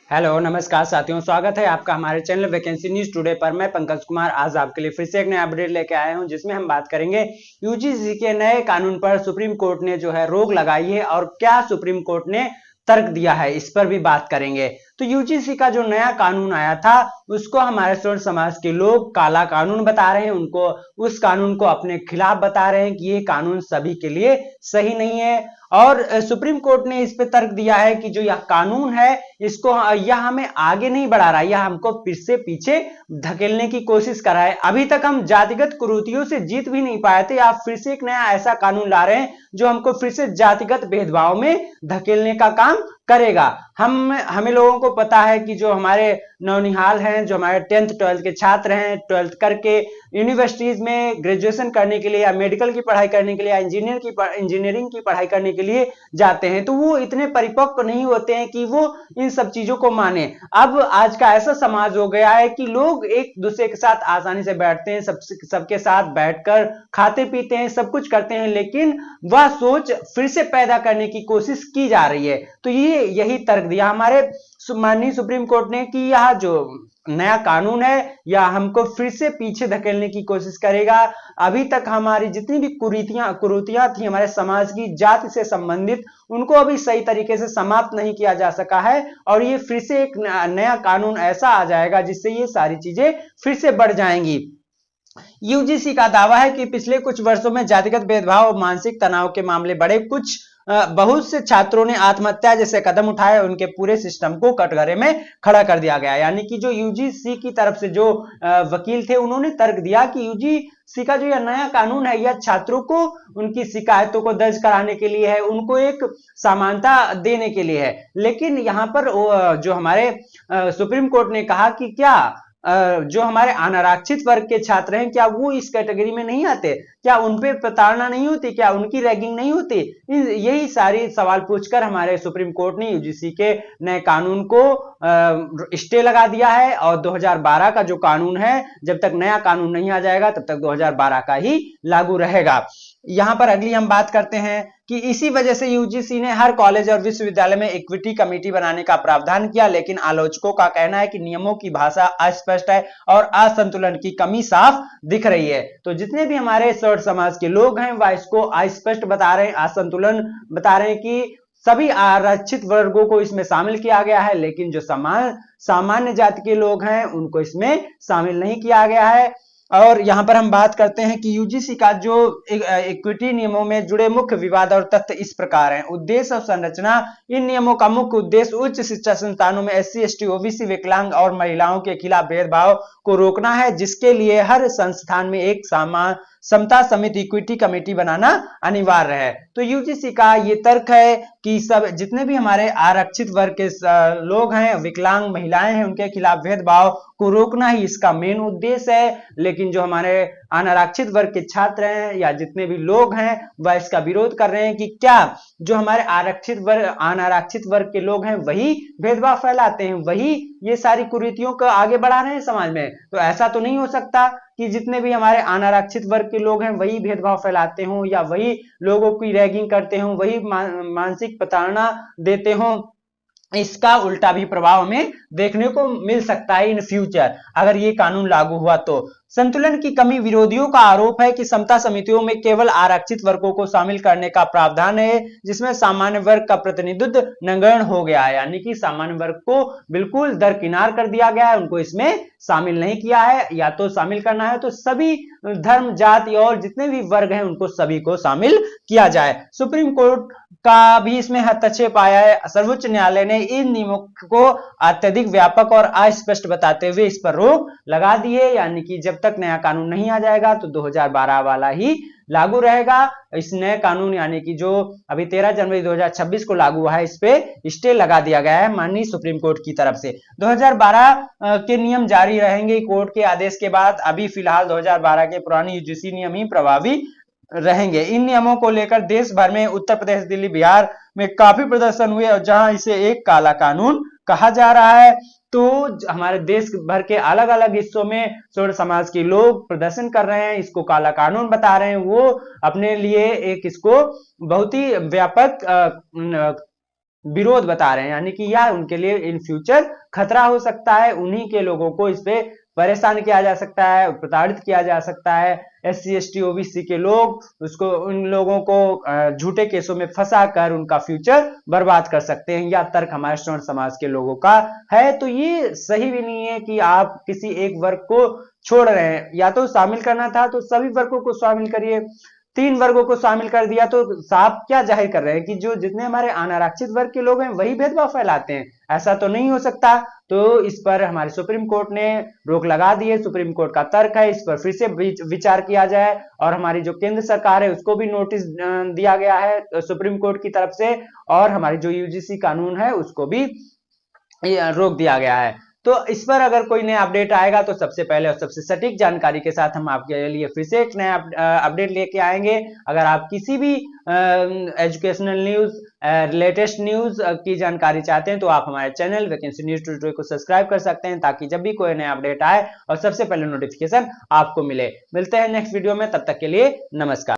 Hello नमस्कार साथियों, स्वागत है आपका हमारे चैनल वैकेंसी न्यूज टुडे पर। मैं पंकज कुमार आज आपके लिए फिर से एक नया अपडेट लेके आया हूं, जिसमें हम बात करेंगे यूजीसी के नए कानून पर सुप्रीम कोर्ट ने जो है रोक लगाई है और क्या सुप्रीम कोर्ट ने तर्क दिया है, इस पर भी बात करेंगे। तो यूजीसी का जो नया कानून आया था उसको हमारे स्वर्ण समाज के लोग काला कानून बता रहे हैं, उनको उस कानून को अपने खिलाफ बता रहे हैं कि ये कानून सभी के लिए सही नहीं है। और सुप्रीम कोर्ट ने इस पे तर्क दिया है कि जो यह कानून है इसको यह हमें आगे नहीं बढ़ा रहा है, यह हमको फिर से पीछे धकेलने की कोशिश कर रहा है। अभी तक हम जातिगत कुरीतियों से जीत भी नहीं पाए थे, आप फिर से एक नया ऐसा कानून ला रहे हैं जो हमको फिर से जातिगत भेदभाव में धकेलने का काम करेगा। हमें लोगों को पता है कि जो हमारे नौनिहाल हैं, जो हमारे 10th 12th के छात्र हैं, 12th करके यूनिवर्सिटीज में ग्रेजुएशन करने के लिए या मेडिकल की पढ़ाई करने के लिए या इंजीनियरिंग की पढ़ाई करने के लिए जाते हैं, तो वो इतने परिपक्व नहीं होते हैं कि वो इन सब चीजों को माने। अब आज का ऐसा समाज हो गया है कि लोग एक दूसरे के साथ आसानी से बैठते हैं, सबके साथ बैठकर खाते पीते हैं, सब कुछ करते हैं, लेकिन वह सोच फिर से पैदा करने की कोशिश की जा रही है। तो यही तर्क दिया हमारे माननीय सुप्रीम कोर्ट ने कि यह जो नया कानून है यह हमको फिर से पीछे धकेलने की कोशिश करेगा। अभी तक हमारी जितनी भी कुरीतियां थी हमारे समाज की जाति से संबंधित, उनको अभी सही तरीके से समाप्त नहीं किया जा सका है, और ये फिर से एक नया कानून ऐसा आ जाएगा जिससे ये सारी चीजें फिर से बढ़ जाएंगी। यूजीसी का दावा है कि पिछले कुछ वर्षों में जातिगत भेदभाव और मानसिक तनाव के मामले बढ़े। बहुत से छात्रों ने आत्महत्या जैसे कदम उठाए, उनके पूरे सिस्टम को कटघरे में खड़ा कर दिया गया। यानी कि जो यूजीसी की तरफ से जो वकील थे उन्होंने तर्क दिया कि यूजीसी का जो यह नया कानून है यह छात्रों को उनकी शिकायतों को दर्ज कराने के लिए है, उनको एक समानता देने के लिए है। लेकिन यहाँ पर जो हमारे सुप्रीम कोर्ट ने कहा कि क्या जो हमारे अनारक्षित वर्ग के छात्र हैं क्या वो इस कैटेगरी में नहीं आते, क्या उन पे प्रताड़ना नहीं होती, क्या उनकी रैगिंग नहीं होती? यही सारी सवाल पूछकर हमारे सुप्रीम कोर्ट ने यूजीसी के नए कानून को स्टे लगा दिया है, और 2012 का जो कानून है जब तक नया कानून नहीं आ जाएगा तब तक 2012 का ही लागू रहेगा। यहां पर अगली हम बात करते हैं कि इसी वजह से यूजीसी ने हर कॉलेज और विश्वविद्यालय में इक्विटी कमेटी बनाने का प्रावधान किया, लेकिन आलोचकों का कहना है कि नियमों की भाषा अस्पष्ट है और असंतुलन की कमी साफ दिख रही है। तो जितने भी हमारे स्वर्ण समाज के लोग हैं वह इसको अस्पष्ट बता रहे हैं, असंतुलन बता रहे हैं कि सभी आरक्षित वर्गों को इसमें शामिल किया गया है, लेकिन जो सामान्य जाति के लोग हैं उनको इसमें शामिल नहीं किया गया है। और यहां पर हम बात करते हैं कि यूजीसी का जो इक्विटी नियमों में जुड़े मुख्य विवाद और तथ्य इस प्रकार हैं। उद्देश्य और संरचना। इन नियमों का मुख्य उद्देश्य उच्च शिक्षा संस्थानों में एससी, एसटी, ओबीसी, विकलांग और महिलाओं के खिलाफ भेदभाव को रोकना है, जिसके लिए हर संस्थान में एक समता समिति इक्विटी कमेटी बनाना अनिवार्य है। तो यूजीसी का ये तर्क है कि सब जितने भी हमारे आरक्षित वर्ग के लोग हैं, विकलांग महिलाएं हैं, उनके खिलाफ भेदभाव को रोकना ही इसका मेन उद्देश्य है। लेकिन जो हमारे अनारक्षित वर्ग के छात्र हैं या जितने भी लोग हैं वह इसका विरोध कर रहे हैं कि क्या जो हमारे अनारक्षित वर्ग के लोग हैं वही भेदभाव फैलाते हैं, वही ये सारी कुरीतियों को आगे बढ़ा रहे हैं समाज में? तो ऐसा तो नहीं हो सकता कि जितने भी हमारे अनारक्षित वर्ग के लोग हैं वही भेदभाव फैलाते हों या वही लोगों की रैगिंग करते हों, वही मानसिक प्रताड़ना देते हों। इसका उल्टा भी प्रभाव हमें देखने को मिल सकता है इन फ्यूचर, अगर ये कानून लागू हुआ तो। संतुलन की कमी। विरोधियों का आरोप है कि समता समितियों में केवल आरक्षित वर्गों को शामिल करने का प्रावधान है, जिसमें सामान्य वर्ग का प्रतिनिधित्व नगण्य हो गया है। यानी कि सामान्य वर्ग को बिल्कुल दरकिनार कर दिया गया है, उनको इसमें शामिल नहीं किया है। या तो शामिल करना है तो सभी धर्म, जाति और जितने भी वर्ग हैं उनको सभी को शामिल किया जाए। सुप्रीम कोर्ट का भी इसमें हस्तक्षेप आया है। सर्वोच्च न्यायालय ने इन नियमों को अत्यधिक व्यापक और अस्पष्ट बताते हुए इस पर रोक लगा दी है। यानी कि जब तक नया कानून नहीं आ जाएगा तो 2012 वाला ही लागू रहेगा। इस नए कानून यानी कि जो अभी 13 जनवरी 2026 को लागू हुआ है, इस पे स्टे लगा दिया गया है माननीय सुप्रीम कोर्ट की तरफ से। 2012 के नियम जारी रहेंगे कोर्ट के आदेश के बाद। अभी फिलहाल 2012 के पुराने यूजीसी नियम ही प्रभावी रहेंगे। इन नियमों को लेकर देश भर में उत्तर प्रदेश, दिल्ली, बिहार में काफी प्रदर्शन हुए, और जहां इसे एक काला कानून कहा जा रहा है। तो हमारे देश भर के अलग अलग हिस्सों में स्वर्ण समाज के लोग प्रदर्शन कर रहे हैं, इसको काला कानून बता रहे हैं। वो अपने लिए एक इसको बहुत ही व्यापक विरोध बता रहे हैं, यानी कि यह उनके लिए इन फ्यूचर खतरा हो सकता है। उन्हीं के लोगों को इस पे परेशान किया जा सकता है, प्रताड़ित किया जा सकता है। SC ST OBC के लोग उसको, उन लोगों को झूठे केसों में फंसा कर उनका फ्यूचर बर्बाद कर सकते हैं। यह तर्क हमारे सवर्ण समाज के लोगों का है। तो ये सही भी नहीं है कि आप किसी एक वर्ग को छोड़ रहे हैं। या तो शामिल करना था तो सभी वर्गों को शामिल करिए। 3 वर्गों को शामिल कर दिया तो साफ क्या जाहिर कर रहे हैं कि जो जितने हमारे अनारक्षित वर्ग के लोग हैं वही भेदभाव फैलाते हैं। ऐसा तो नहीं हो सकता। तो इस पर हमारे सुप्रीम कोर्ट ने रोक लगा दी है। सुप्रीम कोर्ट का तर्क है, इस पर फिर से विचार किया जाए। और हमारी जो केंद्र सरकार है उसको भी नोटिस दिया गया है सुप्रीम कोर्ट की तरफ से, और हमारी जो UGC कानून है उसको भी रोक दिया गया है। तो इस पर अगर कोई नया अपडेट आएगा तो सबसे पहले और सबसे सटीक जानकारी के साथ हम आपके लिए फिर से एक नया अपडेट लेके आएंगे। अगर आप किसी भी एजुकेशनल न्यूज, लेटेस्ट न्यूज की जानकारी चाहते हैं तो आप हमारे चैनल वैकेंसी न्यूज टुडे को सब्सक्राइब कर सकते हैं, ताकि जब भी कोई नया अपडेट आए और सबसे पहले नोटिफिकेशन आपको मिले। मिलते हैं नेक्स्ट वीडियो में, तब तक के लिए नमस्कार।